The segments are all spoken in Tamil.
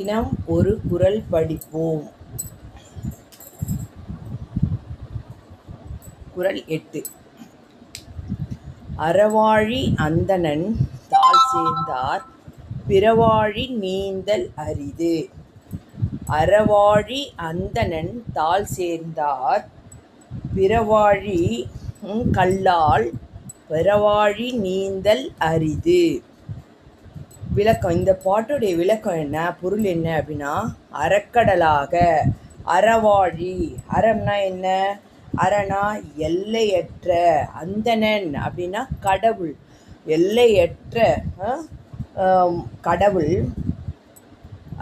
தினம் ஒரு குறள் படிப்போம். குறள் 8. அறவாழி அந்தணன் தாள் சேர்ந்தார் பிறவாழி நீந்தல் அரிது. அறவாழி அந்தணன் தாள் சேர்ந்தார் பிறவாழி கல்லால் பிறவாழி நீந்தல் அரிது. விளக்கம், இந்த பாட்டுடைய விளக்கம் என்ன, பொருள் என்ன அப்படின்னா, அறக்கடலாக அறவாழி, அறம்னா என்ன, அறனா எல்லையற்ற, அந்தணன் அப்படின்னா கடவுள், எல்லையற்ற கடவுள்.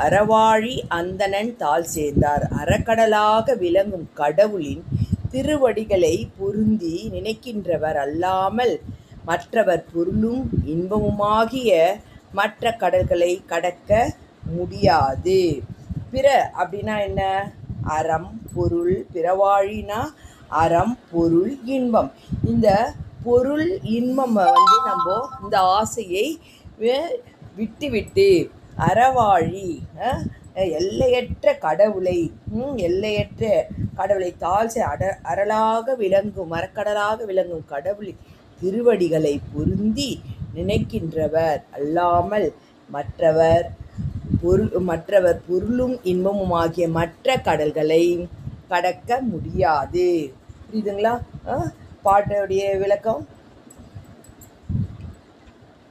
அறவாழி அந்தணன் தாள் சேர்ந்தார், அறக்கடலாக விளங்கும் கடவுளின் திருவடிகளை பொருந்தி நினைக்கின்றவர் அல்லாமல் மற்றவர் பொருளும் இன்பமுமாகிய மற்ற கடல்களை கடக்க முடியாது. பிற அப்படின்னா என்ன, அறம் பொருள், பிறவாழினா அறம் பொருள் இன்பம். இந்த பொருள் இன்பம் நம்ம இந்த ஆசையை விட்டுவிட்டு அறவாழி எல்லையற்ற கடவுளை தாழ் அறலாக விளங்கும் அறக்கடலாக விளங்கும் கடவுளின் திருவடிகளை பொருந்தி நினைக்கின்றவர் அல்லாமல் மற்றவர் பொருளும் இன்பமுமாகிய மற்ற கடல்களை கடக்க முடியாது. புரியுதுங்களா? பாட்டுடைய விளக்கம்.